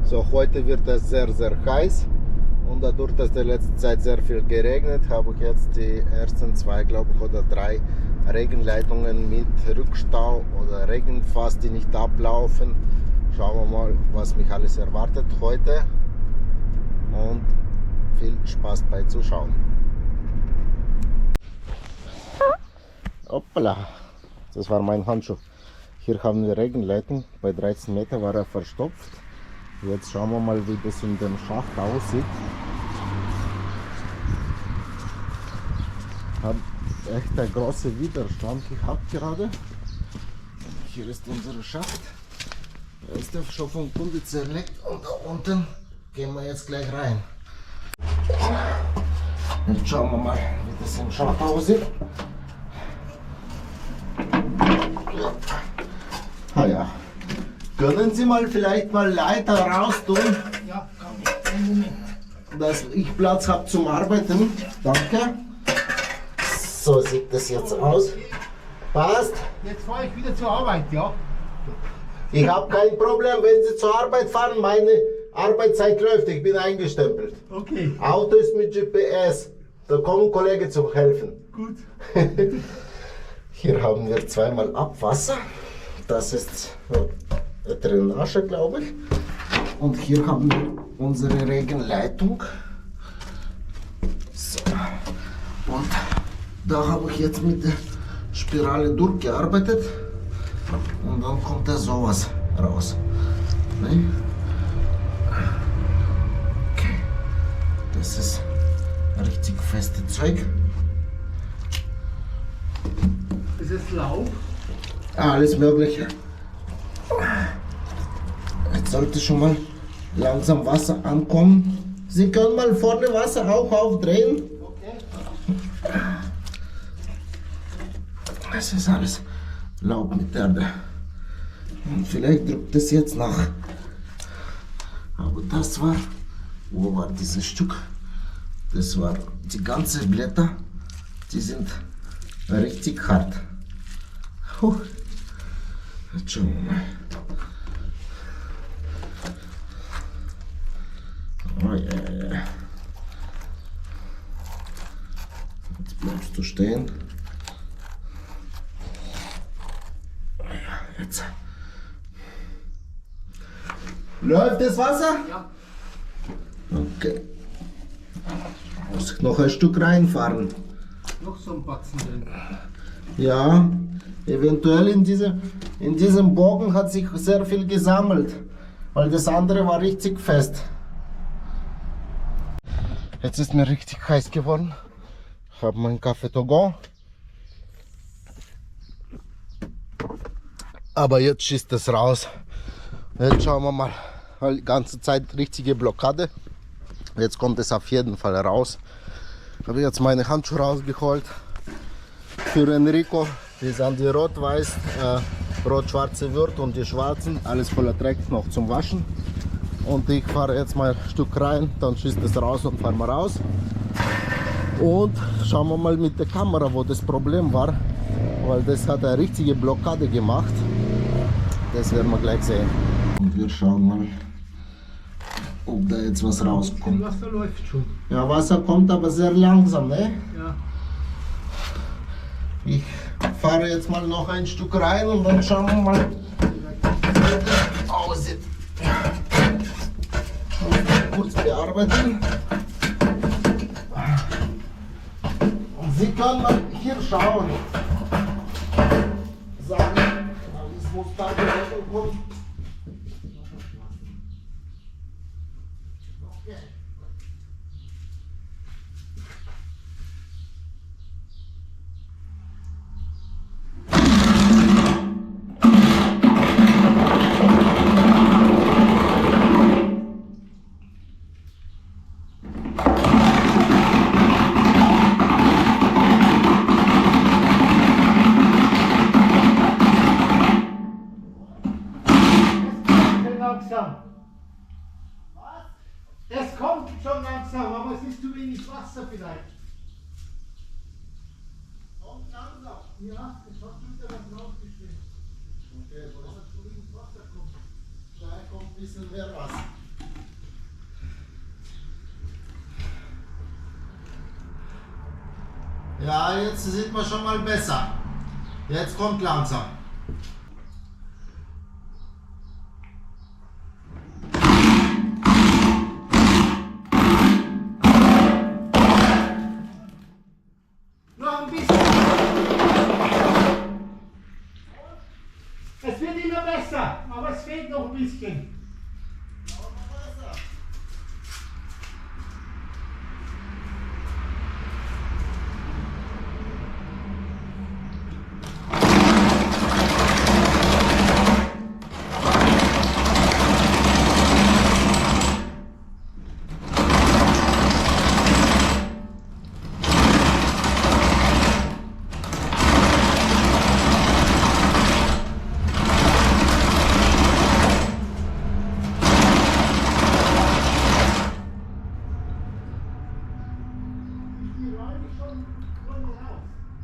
So, heute wird es sehr, sehr heiß und dadurch, dass der letzte Zeit sehr viel geregnet, habe ich jetzt die ersten zwei, glaube ich, oder drei Regenleitungen mit Rückstau oder Regenfass, die nicht ablaufen. Schauen wir mal, was mich alles erwartet heute und viel Spaß bei Zuschauen. Hoppala, das war mein Handschuh. Hier haben wir Regenleitung, bei 13 Meter war er verstopft. Jetzt schauen wir mal, wie das in dem Schacht aussieht. Hat echt einen großen Widerstand gehabt gerade. Hier ist unser Schacht. Da ist der schon vom Kunde zerlegt und da unten gehen wir jetzt gleich rein. Jetzt schauen wir mal, wie das im Schacht aussieht. Ah ja. Können Sie mal vielleicht mal Leiter raus tun? Ja, kann ich. Einen Moment. Dass ich Platz habe zum Arbeiten. Danke. So sieht das jetzt aus. Passt. Jetzt fahre ich wieder zur Arbeit, ja? Ich habe kein Problem, wenn Sie zur Arbeit fahren. Meine Arbeitszeit läuft. Ich bin eingestempelt. Okay, Auto ist mit GPS. Da kommen Kollegen zum Helfen. gut. Hier haben wir zweimal Abwasser. Das ist Drainage, glaube ich. Und hier haben wir unsere Regenleitung. So. Und da habe ich jetzt mit der Spirale durchgearbeitet. Und dann kommt da sowas raus. Ne? Okay. Das ist richtig feste Zeug. Ist es Laub? Alles Mögliche. Jetzt sollte schon mal langsam Wasser ankommen. Sie können mal vorne Wasser auch aufdrehen. Okay. Das ist alles Laub mit Erde. Und vielleicht drückt es jetzt nach. Aber das war, wo war dieses Stück? Das war die ganzen Blätter, die sind richtig hart. Jetzt schauen wir mal. Oh, yeah. Jetzt bleibst du stehen. Ja, jetzt. Läuft das Wasser? Ja. Okay. Muss ich noch ein Stück reinfahren. Noch so ein Batzen drin. Ja, eventuell in diesem Bogen hat sich sehr viel gesammelt, weil das andere war richtig fest. Jetzt ist mir richtig heiß geworden. Ich habe meinen Kaffee to go. Aber jetzt schießt es raus. Jetzt schauen wir mal. Die ganze Zeit richtige Blockade. Jetzt kommt es auf jeden Fall raus. Ich habe jetzt meine Handschuhe rausgeholt. Für Enrico, die sind die rot-weiß, rot-schwarze Wirt und die schwarzen, alles voller Dreck noch zum Waschen. Und ich fahre jetzt mal ein Stück rein, dann schießt es raus und fahren wir raus. Und schauen wir mal mit der Kamera, wo das Problem war, weil das hat eine richtige Blockade gemacht. Das werden wir gleich sehen. Und wir schauen mal, ob da jetzt was rauskommt. Wasser läuft schon. Ja, Wasser kommt aber sehr langsam, ne? Ja. Ich fahre jetzt mal noch ein Stück rein und dann schauen wir mal, wie das aussieht. Kurz bearbeiten. Und Sie können mal hier schauen. Sagen, alles muss da kommen. Okay. Langsam. Was? Es kommt schon langsam, aber es ist zu wenig Wasser vielleicht. Kommt langsam. Ja, es hat schon wieder was rausgeschrieben. Okay, Aber zu wenig Wasser kommt. da kommt ein bisschen mehr Wasser. Ja, jetzt sieht man schon mal besser. Jetzt kommt langsam. Noch ein bisschen. Es wird immer besser, aber es fehlt noch ein bisschen.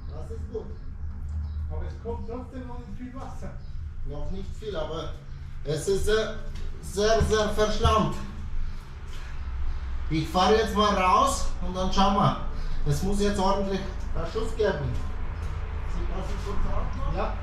Das ist gut. Aber es kommt trotzdem noch nicht viel Wasser. Noch nicht viel, aber es ist sehr, sehr verschlammt. Ich fahre jetzt mal raus und dann schauen wir. Es muss jetzt ordentlich einen Schuss geben. Sieht das jetzt gut aus? Ja.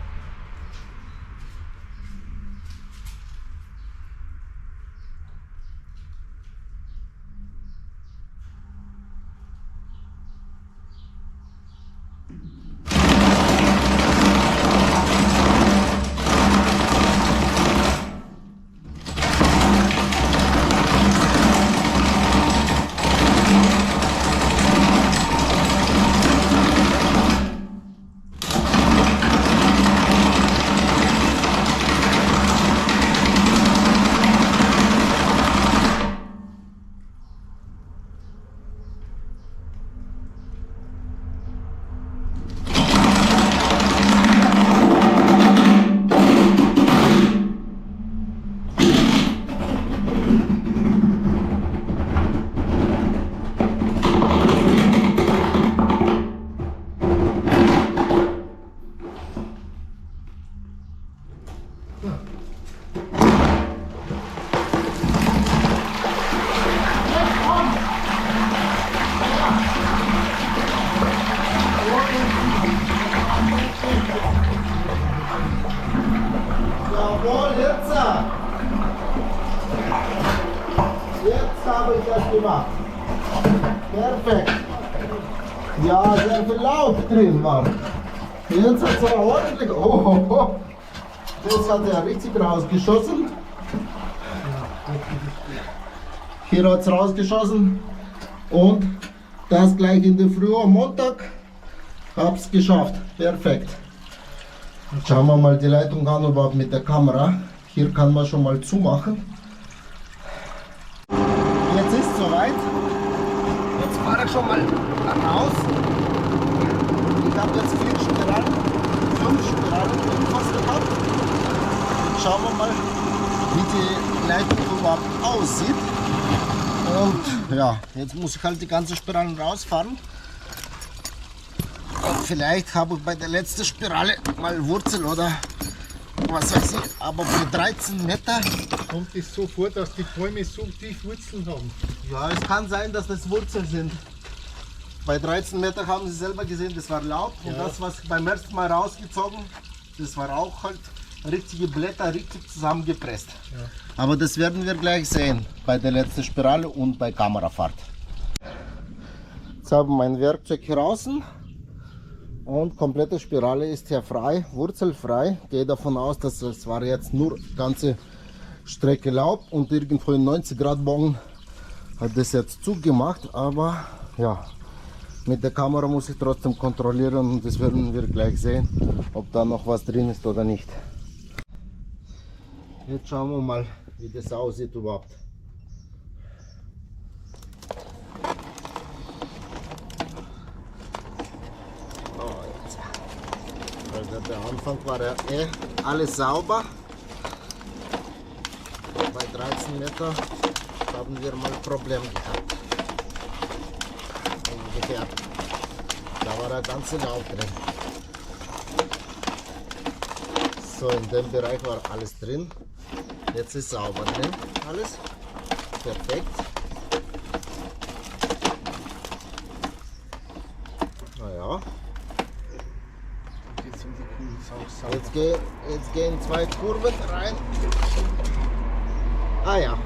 Jawohl, jetzt! Jetzt habe ich das gemacht. Perfekt. Ja, sehr viel Laub drin war. Jetzt hat es ordentlich. Oh, das hat er richtig rausgeschossen. Hier hat es rausgeschossen. Und das gleich in der Früh am Montag. Hab's geschafft. Perfekt. Schauen wir mal die Leitung an, überhaupt mit der Kamera. Hier kann man schon mal zumachen. Jetzt ist es soweit. Jetzt fahre ich schon mal raus. Ich habe jetzt 4 Spiralen, 5 Spiralen fast gehabt. Schauen wir mal, wie die Leitung überhaupt aussieht. Und ja, jetzt muss ich halt die ganzen Spiralen rausfahren. Und vielleicht habe ich bei der letzten Spirale mal Wurzel oder was weiß ich, aber bei 13 Meter. Kommt es so vor, dass die Bäume so tief Wurzeln haben? Ja, es kann sein, dass das Wurzeln sind. Bei 13 Meter haben Sie selber gesehen, das war Laub. Und Ja. das, was beim ersten Mal rausgezogen, das war auch halt richtige Blätter, richtig zusammengepresst. Ja. Aber das werden wir gleich sehen bei der letzten Spirale und bei Kamerafahrt. Jetzt haben wir mein Werkzeug hier außen. Und komplette Spirale ist hier frei, wurzelfrei. Gehe davon aus, dass das war jetzt nur ganze Strecke Laub und irgendwo in 90 Grad Bogen hat das jetzt zugemacht. Aber ja, mit der Kamera muss ich trotzdem kontrollieren und das werden wir gleich sehen, ob da noch was drin ist oder nicht. Jetzt schauen wir mal, wie das aussieht überhaupt. Also der Anfang war ja alles sauber. Bei 13 Meter haben wir mal ein Problem gehabt. Ungefähr. Da war der ganze Laub drin. So, in dem Bereich war alles drin. Jetzt ist sauber drin. Alles perfekt. Naja. jetzt gehen 2 Kurven rein. Ah ja.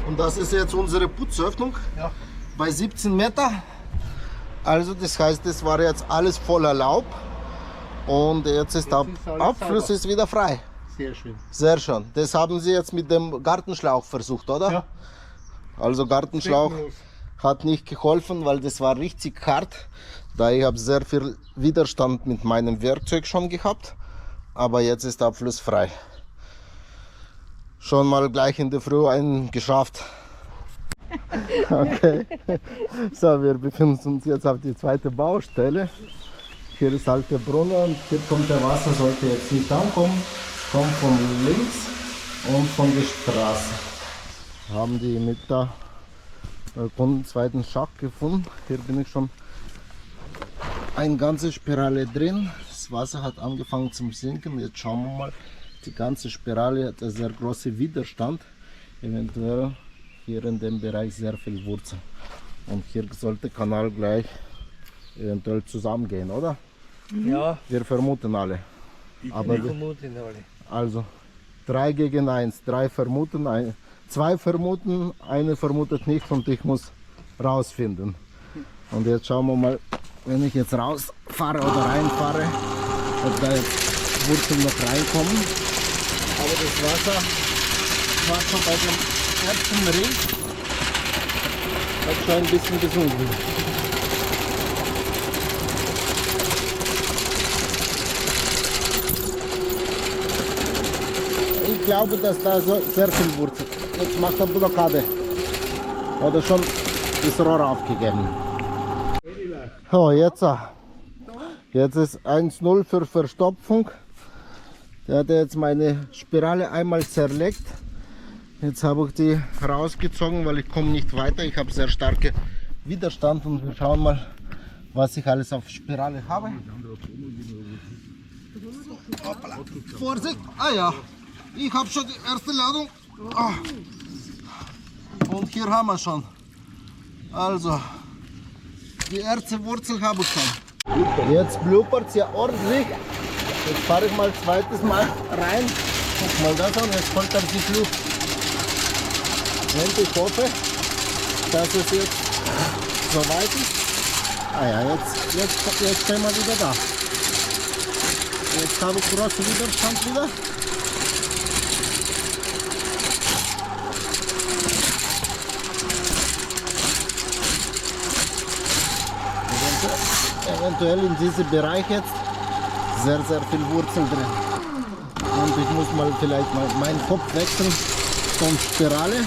Und das ist jetzt unsere Putzöffnung. Ja. Bei 17 Meter. Also das heißt, es war jetzt alles voller Laub. Und jetzt ist der ist alles Abfluss sauber. ist wieder frei. Sehr schön. Sehr schön. Das haben Sie jetzt mit dem Gartenschlauch versucht, oder? Ja. Also Gartenschlauch Stecken los. hat nicht geholfen, weil das war richtig hart. Da ich habe sehr viel Widerstand mit meinem Werkzeug schon gehabt. Aber jetzt ist der Abfluss frei. Schon mal gleich in der Früh einen geschafft. Okay. So, wir befinden uns jetzt auf die zweite Baustelle. Hier ist halt der Brunnen und hier kommt der Wasser, sollte jetzt nicht ankommen. Kommt von links und von der Straße. Haben die mit der zweiten Schacht gefunden. Hier bin ich schon eine ganze Spirale drin. Das Wasser hat angefangen zu sinken. Jetzt schauen wir mal. Die ganze Spirale hat einen sehr großen Widerstand. Eventuell hier in dem Bereich sehr viel Wurzel. Und hier sollte der Kanal gleich eventuell zusammengehen, oder? Ja, Wir vermuten alle. Aber ich vermute alle. also 3 gegen 1. 3 vermuten, 2 vermuten, eine vermutet nicht und ich muss rausfinden. Und jetzt schauen wir mal, wenn ich jetzt rausfahre oder reinfahre, ob da jetzt Wurzeln noch reinkommen. Aber das Wasser war schon bei dem ersten Ring hat schon ein bisschen gesunken. Ich glaube, dass da so sehr viel wurzelt. Jetzt macht er Blockade. Oder schon das Rohr aufgegeben. So, jetzt ist 1-0 für Verstopfung. Der hat jetzt meine Spirale einmal zerlegt. Jetzt habe ich die rausgezogen, weil ich komme nicht weiter. Ich habe sehr starke Widerstand und wir schauen mal, was ich alles auf Spirale habe. Hoppala. Vorsicht! Ah ja, ich habe schon die erste Ladung. Ah. Und hier haben wir schon. Also, die erste Wurzel habe ich schon. Jetzt blubbert es ja ordentlich. Jetzt fahre ich mal zweites Mal rein. Guck mal das an, jetzt holt er sich Luft. Und ich hoffe, dass es jetzt soweit ist. Ah ja, jetzt stehen wir wieder da. Jetzt habe ich großen Widerstand wieder. Eventuell in diesem Bereich jetzt sehr viel Wurzel drin. Und ich muss mal vielleicht mal meinen Kopf wechseln von Spirale.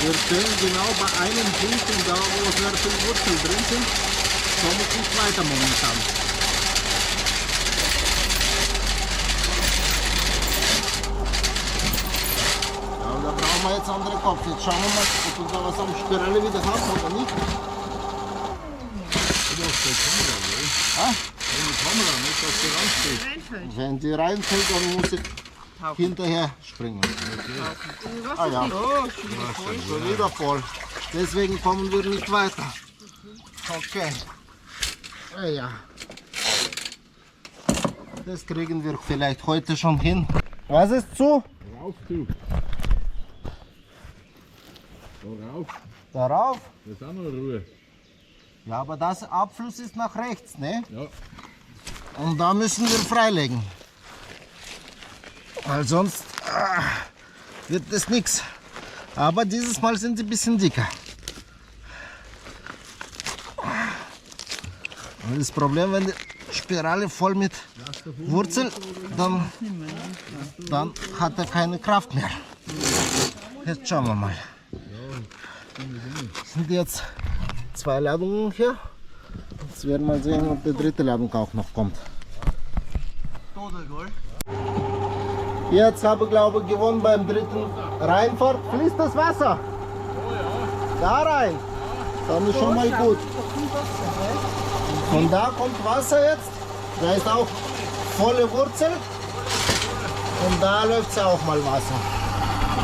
Wir stehen genau bei einem Punkt, und da wo sehr viel Wurzel drin sind, komme ich nicht weiter momentan. Aber da brauchen wir jetzt andere Kopf. Jetzt schauen wir mal, ob wir da was am Spirale wieder haben oder nicht. Wenn die reinfällt, dann muss ich hinterher springen. Ah ja, schon wieder voll. Deswegen kommen wir nicht weiter. Okay. Ah ja. Das kriegen wir vielleicht heute schon hin. Was ist zu? Rauf, du. Darauf. Darauf? Jetzt haben wir Ruhe. Ja, aber das Abfluss ist nach rechts, ne? Ja. Und da müssen wir freilegen. Weil sonst wird das nichts. Aber dieses Mal sind sie ein bisschen dicker. Und das Problem, wenn die Spirale voll mit Wurzel, dann hat er keine Kraft mehr. Jetzt schauen wir mal. Sind jetzt 2 Ladungen hier. Jetzt werden wir mal sehen, ob die dritte Ladung auch noch kommt. Jetzt habe ich, glaube ich, gewonnen beim dritten Reinfahrt. Fließt das Wasser? Da rein. Dann ist schon mal gut. Von da kommt Wasser jetzt. Da ist auch volle Wurzel. Und da läuft auch mal Wasser.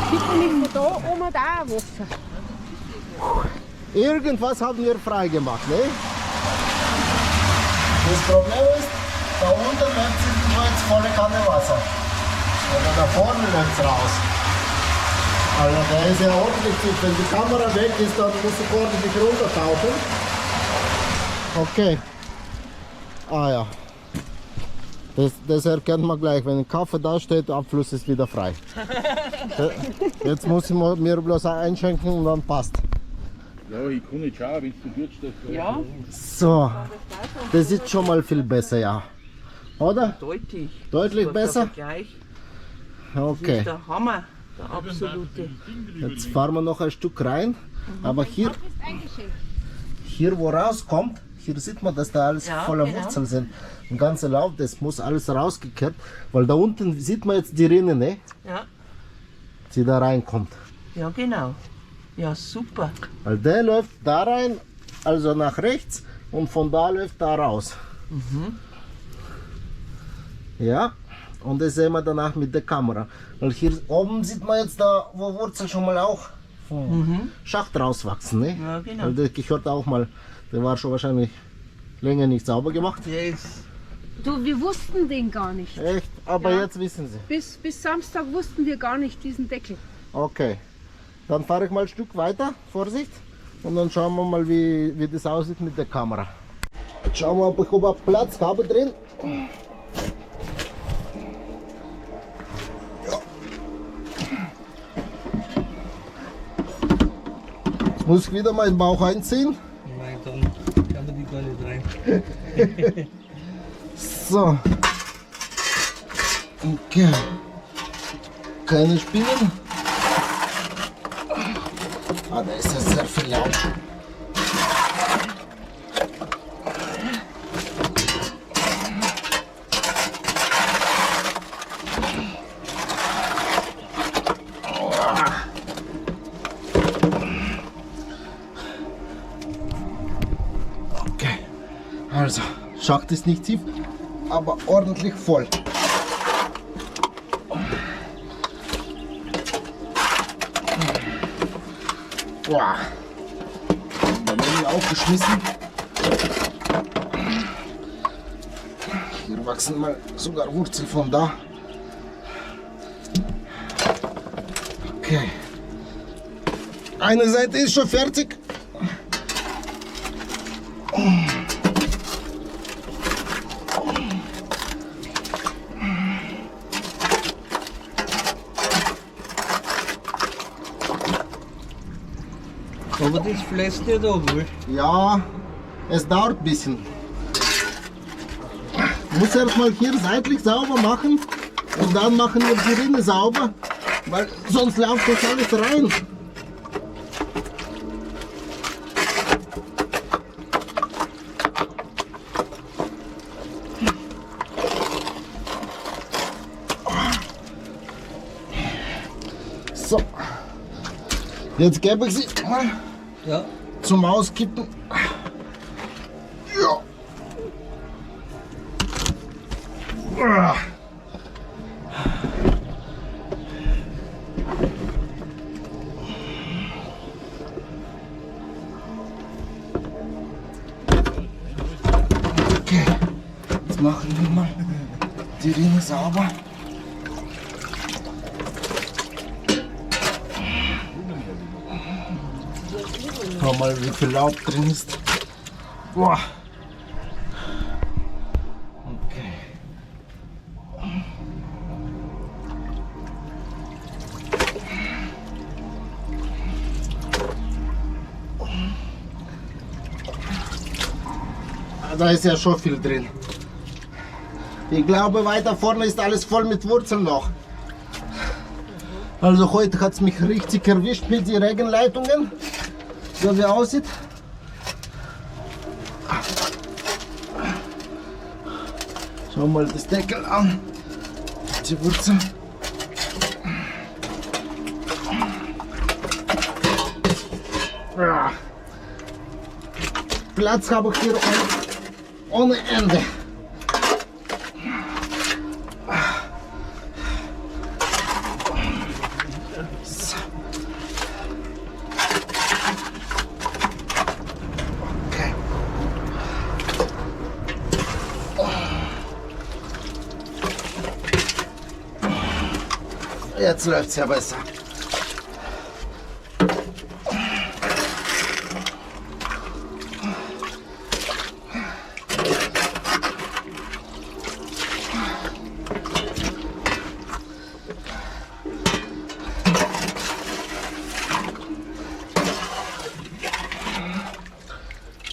Bitte nicht von da oben da Wasser. Irgendwas haben wir frei gemacht, ne? Das Problem ist, da unten läuft es nur jetzt volle Kanne Wasser. Oder da vorne läuft es raus. Also der ist ja ordentlich tief. Wenn die Kamera weg ist, dann muss ich ordentlich runtertauchen. Okay. Ah ja. Das erkennt man gleich. Wenn ein Kaffee da steht, der Abfluss ist wieder frei. Jetzt muss ich mir bloß einschenken und dann passt. Ja, ich kann nicht schauen, wenn du durchstehst. Ja, So, das ist schon mal viel besser, ja. Oder? deutlich. Deutlich Der besser? Vergleich Okay. ist der Hammer, der absolute. Jetzt fahren wir noch ein Stück rein. Aber hier, wo rauskommt, hier sieht man, dass da alles Ja, voller genau. Wurzeln sind. Ein ganzer Lauf, das muss alles rausgekehrt. Weil da unten sieht man jetzt die Rinne, ne? Ja, Die da reinkommt. ja genau. Ja, super. Weil der läuft da rein, also nach rechts, und von da läuft da raus. Ja, und das sehen wir danach mit der Kamera. Weil hier oben sieht man jetzt da, wo Wurzeln schon mal auch vom Schacht rauswachsen. Ne? Ja, genau. Weil der gehört auch mal, der war schon wahrscheinlich länger nicht sauber gemacht. Yes. Du, wir wussten den gar nicht. Echt? Aber Ja. jetzt wissen Sie. Bis Samstag wussten wir gar nicht diesen Deckel. Okay. Dann fahre ich mal ein Stück weiter, Vorsicht. Und dann schauen wir mal, wie das aussieht mit der Kamera. Jetzt schauen wir, ob ich überhaupt Platz habe drin. Ja. Jetzt muss ich wieder meinen Bauch einziehen. Nein, dann kann man die gar nicht rein. So. Okay. Keine Spinnen. Ah, da ist ja sehr viel Laub. Okay. Also, Schacht ist nicht tief, aber ordentlich voll. Boah. Dann bin ich aufgeschmissen. Hier wachsen mal sogar Wurzeln von da. Okay. Eine Seite ist schon fertig. Aber das flässt nicht ab, wohl. Ja, es dauert ein bisschen. Ich muss erst mal hier seitlich sauber machen und dann machen wir die Rinne sauber, weil sonst läuft das alles rein. So, jetzt gebe ich sie mal Ja. zum Auskippen. Ja. Okay, jetzt machen wir mal die Rinne sauber. Schau mal, wie viel Laub drin ist. Boah. Okay. Da ist ja schon viel drin. Ich glaube, weiter vorne ist alles voll mit Wurzeln noch. Also heute hat es mich richtig erwischt mit den Regenleitungen. So wie aussieht. Schau mal das Deckel an. Die Wurzeln. Ja. Platz habe ich hier ohne Ende. Jetzt läuft es ja besser.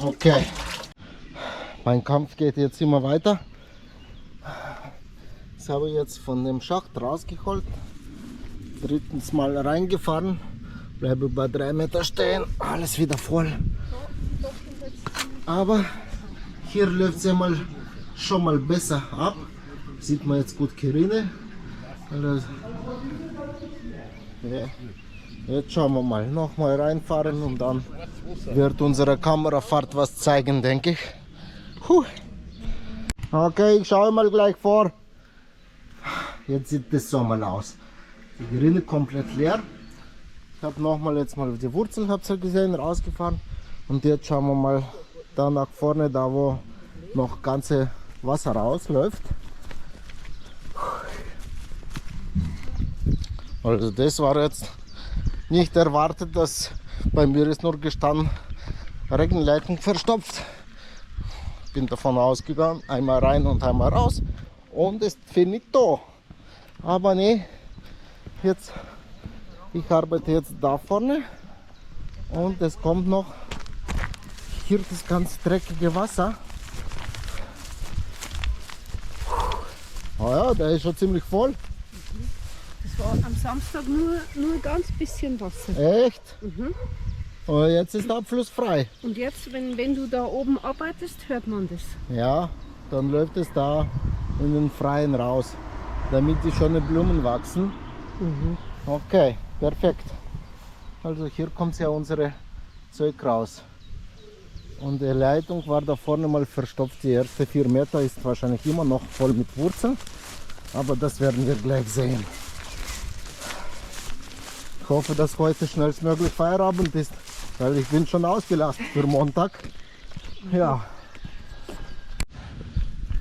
Okay, mein Kampf geht jetzt immer weiter. Das habe ich jetzt von dem Schacht rausgeholt. Drittens Mal reingefahren. Bleibe bei 3 Meter stehen. Alles wieder voll. Aber hier läuft es ja mal schon mal besser ab. Sieht man jetzt gut Kirine. Also, ja. Jetzt schauen wir mal. Nochmal reinfahren und dann wird unsere Kamerafahrt was zeigen, denke ich. Okay, ich schaue mal gleich vor. Jetzt sieht das so mal aus. Die Rinne komplett leer. Ich habe nochmal jetzt mal die Wurzeln, habt ihr gesehen, rausgefahren. Und jetzt schauen wir mal da nach vorne, da wo noch ganze Wasser rausläuft. Also das war jetzt nicht erwartet, dass bei mir ist nur gestanden, Regenleitung verstopft. Bin davon ausgegangen, einmal rein und einmal raus und ist finito. Aber nee, jetzt, ich arbeite jetzt da vorne und es kommt noch hier das ganz dreckige Wasser. Oh ja, der ist schon ziemlich voll. Das war am Samstag nur ein ganz bisschen Wasser. Echt? Und jetzt ist der Abfluss frei. Und jetzt, wenn du da oben arbeitest, hört man das. Ja, dann läuft es da in den Freien raus, damit die schönen Blumen wachsen. Okay, perfekt. Also hier kommt ja unsere Zeug raus. Und die Leitung war da vorne mal verstopft. Die ersten 4 Meter ist wahrscheinlich immer noch voll mit Wurzeln. Aber das werden wir gleich sehen. Ich hoffe, dass heute schnellstmöglich Feierabend ist, weil ich bin schon ausgelastet für Montag. Ja.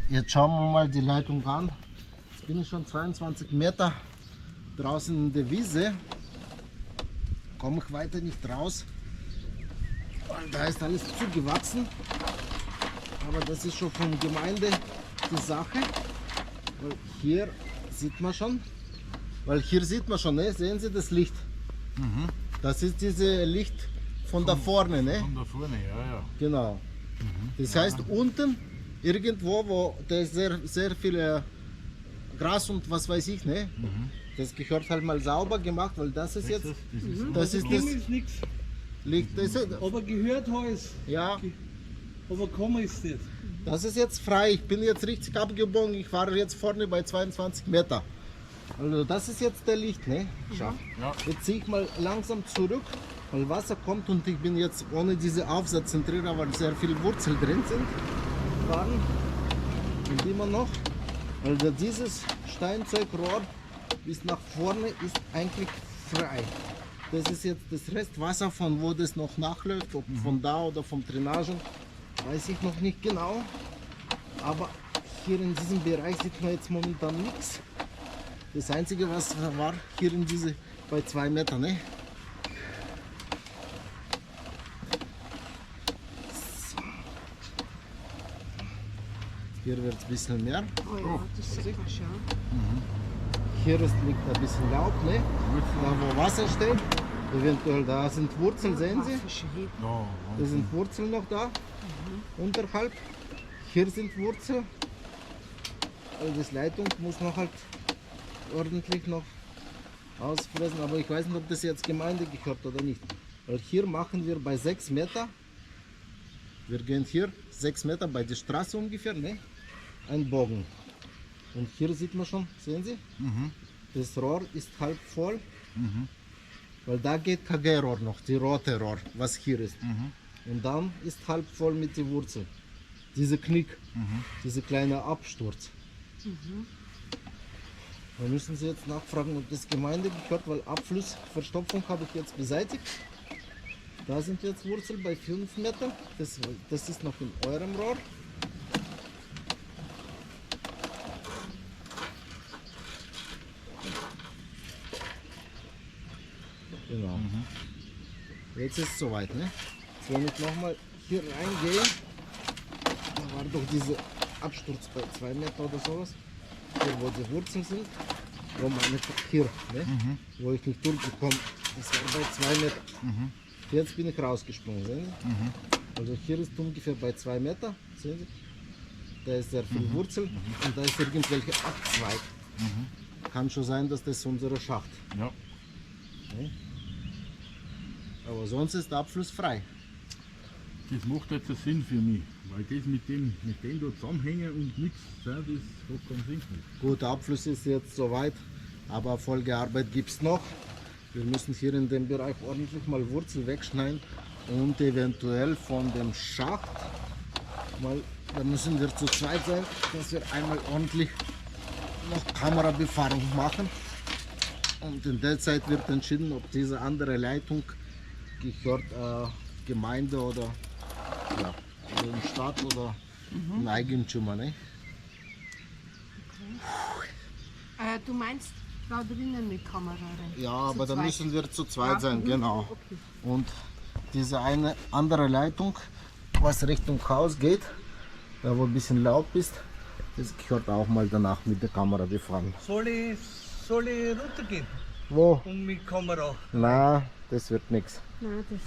Jetzt schauen wir mal die Leitung an. Jetzt bin ich schon 22 Meter draußen in der Wiese. Komme ich weiter nicht raus. Weil da ist alles zugewachsen. Aber das ist schon von Gemeinde die Sache. Weil hier sieht man schon. Ne? Sehen Sie das Licht? Das ist dieses Licht von da vorne, ne? Von da vorne, ja. Genau. Das heißt, unten irgendwo, wo da ist sehr viel Gras und was weiß ich, ne? Das gehört halt mal sauber gemacht, weil das ist jetzt, das ist das ist nichts. Licht, das ist, Aber gehört heißt, ja, aber kommen ist nicht. das ist jetzt frei. Ich bin jetzt richtig abgebogen. Ich fahre jetzt vorne bei 22 Meter. Also das ist jetzt der Licht, ne? Schau. Ja. Jetzt ziehe ich mal langsam zurück, weil Wasser kommt und ich bin jetzt ohne diese Aufsatzzentrierer, weil sehr viele Wurzeln drin sind. Fahren und immer noch. Also dieses Steinzeugrohr bis nach vorne ist eigentlich frei. Das ist jetzt das Restwasser, von wo das noch nachläuft, ob von da oder vom Drainagen, weiß ich noch nicht genau. Aber hier in diesem Bereich sieht man jetzt momentan nichts. Das einzige, was war hier in diese bei 2 Metern, ne? So. Hier wird es ein bisschen mehr. Oh ja, das sieht man schon. Hier liegt ein bisschen Laub, ne? Da wo Wasser steht. Eventuell da sind Wurzeln, sehen Sie? Ja, Da sind Wurzeln noch da. Unterhalb. Hier sind Wurzeln. Also das Leitung muss noch halt ordentlich noch ausfressen, aber ich weiß nicht, ob das jetzt Gemeinde gehört oder nicht. Weil hier machen wir bei 6 Meter, wir gehen hier 6 Meter bei der Straße ungefähr, ne? Ein Bogen. Und hier sieht man schon, sehen Sie? Das Rohr ist halb voll, weil da geht KG-Rohr noch, die rote Rohr, was hier ist. Und dann ist halb voll mit den Wurzeln. Diese Knick, diese kleine Absturz. Da müssen Sie jetzt nachfragen, ob das Gemeinde gehört, weil Abflussverstopfung habe ich jetzt beseitigt. Da sind jetzt Wurzeln bei 5 Metern. Das ist noch in eurem Rohr. Genau. Jetzt ist es soweit, ne? Jetzt, wenn ich nochmal hier reingehe, da war doch dieser Absturz bei 2 Meter oder sowas, hier wo die Wurzeln sind, wo meine hier, ne? Wo ich nicht durchgekommen, das war bei 2 Meter. Jetzt bin ich rausgesprungen, sehen Sie? Also hier ist ungefähr bei 2 Meter, sehen Sie? Da ist sehr viel Wurzel und da ist irgendwelche Abzweig. Kann schon sein, dass das unser Schacht. Ja. Aber sonst ist der Abfluss frei. Das macht jetzt einen Sinn für mich, weil das mit dem da zusammenhängen und nichts, das hat keinen Sinn. Gut, der Abfluss ist jetzt soweit, aber Folgearbeit gibt es noch. Wir müssen hier in dem Bereich ordentlich mal Wurzel wegschneiden und eventuell von dem Schacht, weil da müssen wir zu zweit sein, dass wir einmal ordentlich noch Kamerabefahrung machen. Und in der Zeit wird entschieden, ob diese andere Leitung gehört Gemeinde oder ja, dem Staat oder ein Eigentümer. Ne? Du meinst da drinnen mit Kamera rein? Ja, aber da zweit. müssen wir zu zweit sein, mhm. genau. Okay. Und diese eine andere Leitung, was Richtung Haus geht, da wo ein bisschen laut ist, das gehört auch mal danach mit der Kamera befahren. Soll ich runtergehen? Wo? Und mit Kamera? Na, das wird nichts. Nein, das